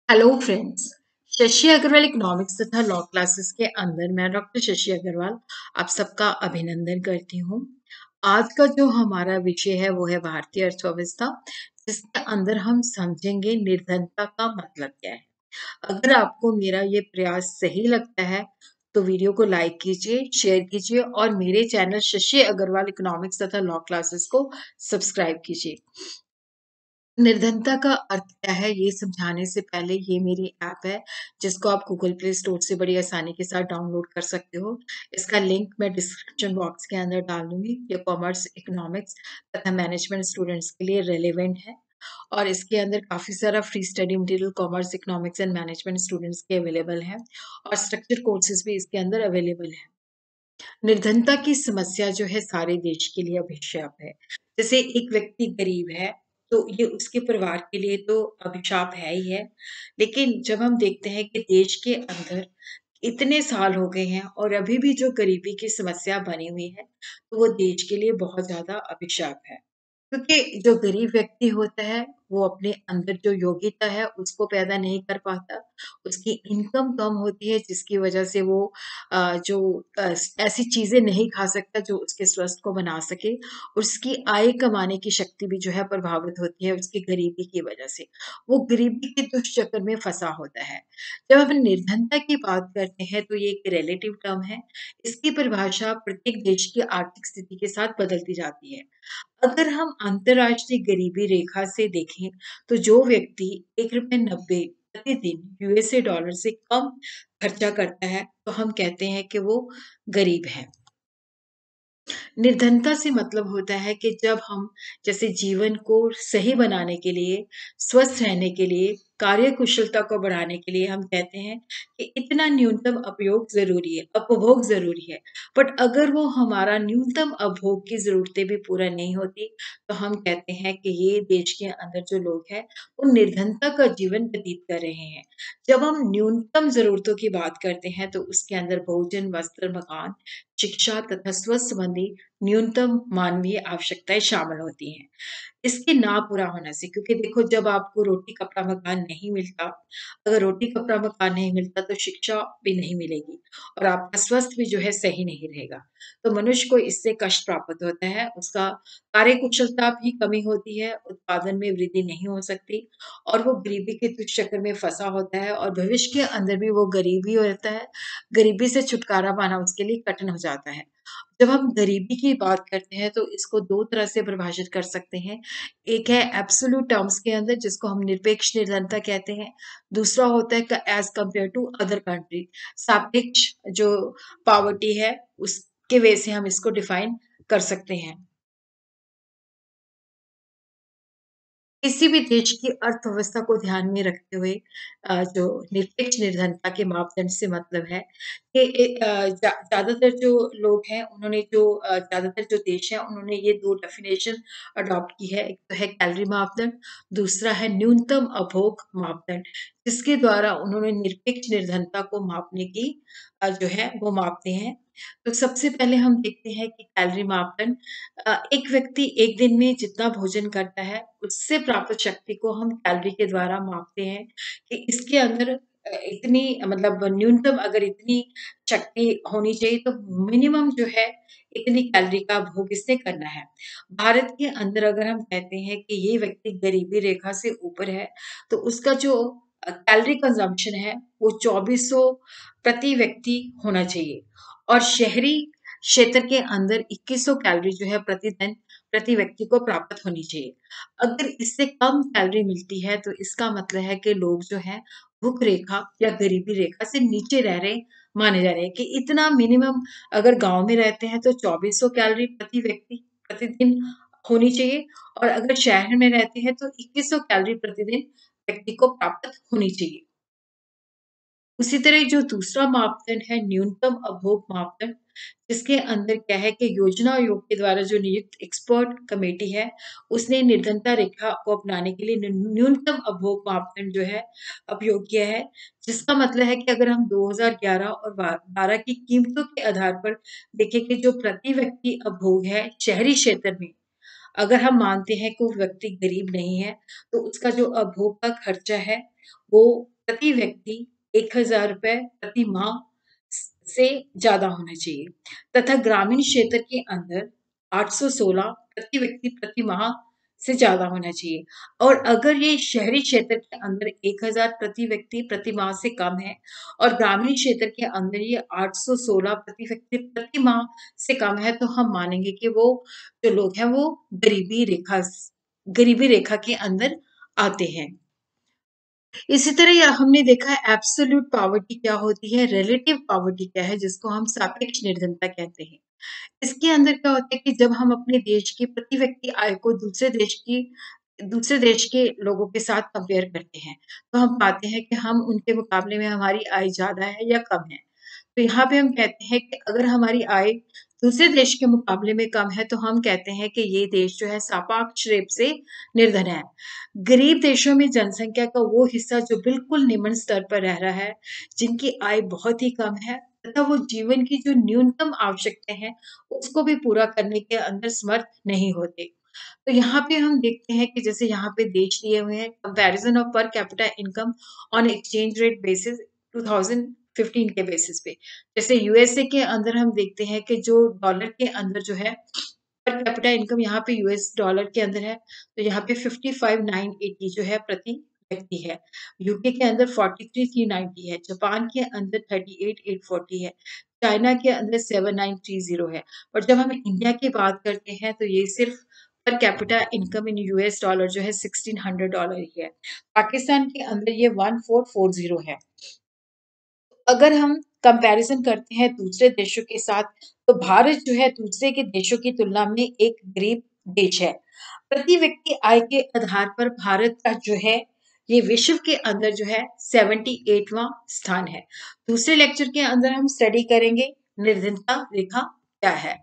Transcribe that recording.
Hello friends. Shashi Agarwal economics तथा law classes के अंदर मैं डॉक्टर शशि अग्रवाल आप सबका अभिनंदन करती हूँ। आज का जो हमारा विषय है वो है भारतीय अर्थव्यवस्था, जिसके अंदर हम समझेंगे निर्धनता का मतलब क्या है। अगर आपको मेरा ये प्रयास सही लगता है तो वीडियो को लाइक कीजिए, शेयर कीजिए और मेरे चैनल शशि अग्रवाल इकोनॉमिक्स तथा लॉ क्लासेस को सब्सक्राइब कीजिए। निर्धनता का अर्थ क्या है ये समझाने से पहले ये मेरी ऐप है जिसको आप गूगल प्ले स्टोर से बड़ी आसानी के साथ डाउनलोड कर सकते हो। इसका लिंक मैं डिस्क्रिप्शन बॉक्स के अंदर डाल दूंगी। ये कॉमर्स, इकोनॉमिक्स तथा मैनेजमेंट स्टूडेंट्स के लिए रेलेवेंट है और इसके अंदर काफ़ी सारा free study material commerce, economics and management students के अवेलेबल है और स्ट्रक्चर कोर्सेज भी इसके अंदर अवेलेबल है। निर्धनता की समस्या जो है सारे देश के लिए अभिशाप है। जैसे एक व्यक्ति गरीब है, तो ये उसके परिवार के लिए तो अभिशाप है ही है। लेकिन जब हम देखते हैं कि देश के अंदर इतने साल हो गए हैं और अभी भी जो गरीबी की समस्या बनी हुई है, तो वो देश के लिए बहुत ज़्यादा अभिशाप है। क्योंकि जो गरीब व्यक्ति होता है, वो अपने अंदर जो योग्यता है, उसको पैदा नहीं कर पाता। उसकी इनकम कम होती है, जिसकी वजह से वो जो ऐसी चीज़ें नहीं खा सकता, जो उसके स्वास्थ्य को बना सके। उसकी आय कमाने की शक्ति भी जो है प्रभावित होती है, उसकी गरीबी की वजह से। वो गरीबी के दुष्चक्र में फँसा होता है। जब हम निर्धनता की बात करते हैं, तो ये एक रिलेटिव टर्म है। इसकी परिभाषा प्रत्येक देश की आर्थिक स्थिति के साथ बदलती जाती है। अगर हम अंतर्राष्ट्रीय गरीबी रेखा से देखें, तो जो व्यक्ति ₹1.90 प्रतिदिन यूएसए डॉलर से कम खर्चा करता है, तो हम कहते हैं कि वो गरीब है। निर्धनता से मतलब होता है कि जब हम जैसे जीवन को सही बनाने के लिए, स्वस्थ रहने के लिए, कार्यकुशलता को बढ़ाने के लिए हम कहते हैं कि इतना न्यूनतम उपभोग ज़रूरी है। बट अगर वो हमारा न्यूनतम उपभोग की ज़रूरतें भी पूरा नहीं होती, तो हम कहते हैं कि ये देश के अंदर जो लोग हैं, वो निर्धनता का जीवन व्यतीत कर रहे हैं। जब हम न्यूनतम ज़रूरतों की बात करते हैं, तो उसके अंदर भोजन, वस्त्र, मकान, शिक्षा तथा स्वास्थ्य संबंधी न्यूनतम मानवीय आवश्यकताएँ शामिल होती हैं। इसके ना पूरा होने से, क्योंकि देखो जब आपको रोटी, कपड़ा, मकान नहीं मिलता, अगर रोटी, कपड़ा, मकान नहीं मिलता तो शिक्षा भी नहीं मिलेगी और आपका स्वास्थ्य भी जो है सही नहीं रहेगा। तो मनुष्य को इससे कष्ट प्राप्त होता है, उसका कार्यकुशलता भी कमी होती है, उत्पादन में वृद्धि नहीं हो सकती और वो गरीबी के दुष्चक्र में फँसा होता है और भविष्य के अंदर भी वो गरीब ही रहता है। गरीबी से छुटकारा पाना उसके लिए कठिन हो जाता है। जब हम गरीबी की बात करते हैं तो इसको 2 तरह से परिभाषित कर सकते हैं। एक है एब्सोल्यूट टर्म्स के अंदर जिसको हम निरपेक्ष निर्धनता कहते हैं। दूसरा होता है क as compare to other country, सापेक्ष जो पॉवर्टी है उसके वे से हम इसको डिफाइन कर सकते हैं। किसी भी देश की अर्थव्यवस्था को ध्यान में रखते हुए जो निरपेक्ष निर्धनता के मापदंड से मतलब है कि ज़्यादातर जो लोग हैं उन्होंने ज़्यादातर जो देश हैं उन्होंने ये 2 डेफिनेशन अडॉप्ट की है। एक तो है कैलोरी मापदंड, दूसरा है न्यूनतम उपभोग मापदंड, जिसके द्वारा उन्होंने निरपेक्ष निर्धनता को मापने की जो है वो मापते हैं। तो सबसे पहले हम देखते हैं कि कैलोरी मापदंड एक व्यक्ति एक दिन में जितना भोजन करता है, उससे प्राप्त शक्ति को हम कैलोरी के द्वारा मापते हैं कि इसके अंदर इतनी मतलब न्यूनतम अगर इतनी शक्ति होनी चाहिए तो मिनिमम जो है इतनी कैलोरी का भोग इसने करना है। भारत के अंदर अगर हम कहते हैं कि ये व्यक्ति गरीबी रेखा से ऊपर है, तो उसका जो कैलोरी कंज़म्पशन है, वो 2400 प्रति व्यक्ति होना चाहिए और शहरी क्षेत्र के अंदर 2100 कैलोरी जो है प्रतिदिन प्रति व्यक्ति को प्राप्त होनी चाहिए। अगर इससे कम कैलोरी मिलती है तो इसका मतलब है कि लोग जो हैं भूख रेखा या गरीबी रेखा से नीचे रह रहे माने जा रहे हैं कि इतना मिनिमम अगर गाँव में रहते हैं तो 2400 कैलोरी प्रति व्यक्ति प्रतिदिन होनी चाहिए और अगर शहर में रहते हैं तो 2100 कैलोरी प्रतिदिन व्यक्ति को प्राप्त होनी चाहिए। उसी तरह जो दूसरा मापदंड है न्यूनतम उपभोग मापदंड, जिसके अंदर क्या है कि योजना आयोग के द्वारा जो नियुक्त एक्सपर्ट कमेटी है, उसने निर्धनता रेखा को अपनाने के लिए न्यूनतम उपभोग मापदंड जो है उपयोग किया है। जिसका मतलब है कि अगर हम 2011 और 12 की कीमतों के आधार पर देखें कि जो प्रति व्यक्ति उपभोग है शहरी क्षेत्र में, अगर हम मानते हैं कि वो व्यक्ति गरीब नहीं है, तो उसका जो उपभोग का खर्चा है, वो प्रति व्यक्ति 1000 रुपए प्रति माह से ज़्यादा होना चाहिए तथा ग्रामीण क्षेत्र के अंदर 816 प्रति व्यक्ति प्रति माह से ज़्यादा होना चाहिए। और अगर ये शहरी क्षेत्र के अंदर 1000 प्रति व्यक्ति प्रति माह से कम है और ग्रामीण क्षेत्र के अंदर ये 816 प्रति व्यक्ति प्रति माह से कम है, तो हम मानेंगे कि वो जो लोग हैं वो गरीबी रेखा के अंदर आते हैं। इसी तरह हमने देखा है एब्सोल्यूट पॉवर्टी क्या होती है, रिलेटिव पॉवर्टी क्या है, जिसको हम सापेक्ष निर्धनता कहते हैं। इसके अंदर क्या होता है कि जब हम अपने देश की प्रति व्यक्ति आय को दूसरे देश के लोगों के साथ कंपेयर करते हैं, तो हम पाते हैं कि हम उनके मुकाबले में हमारी आय ज़्यादा है या कम है। तो यहाँ पे हम कहते हैं कि अगर हमारी आय दूसरे देश के मुकाबले में कम है, तो हम कहते हैं कि ये देश जो है सापेक्ष रूप से निर्धन है। गरीब देशों में जनसंख्या का वो हिस्सा जो बिल्कुल निम्न स्तर पर रह रहा है, जिनकी आय बहुत ही कम है तथा वो जीवन की जो न्यूनतम आवश्यकताएं हैं, उसको भी पूरा करने के अंदर समर्थ नहीं होते। तो यहाँ पे हम देखते हैं कि जैसे यहाँ पे देश दिए हुए हैं, comparison of per capita income on exchange rate basis 2015 के बेसिस पे। जैसे यूएसए के अंदर हम देखते हैं कि जो डॉलर के अंदर जो है पर कैपिटा इनकम यहाँ पे यूएस डॉलर के अंदर है, तो यहाँ पे 55,980 जो है प्रति व्यक्ति है। यूके के अंदर 43,390 है, जापान के अंदर 38,840 है, चाइना के अंदर 7,930 है। और जब हम इंडिया की बात करते हैं तो ये सिर्फ per capita income in US dollar जो है $1,600 ही है। पाकिस्तान के अंदर ये 1440 है। अगर हम कंपैरिजन करते हैं दूसरे देशों के साथ, तो भारत जो है दूसरे के देशों की तुलना में एक गरीब देश है। प्रति व्यक्ति आय के आधार पर भारत का जो है ये विश्व के अंदर जो है 78वां स्थान है। दूसरे लेक्चर के अंदर हम स्टडी करेंगे निर्धनता रेखा क्या है।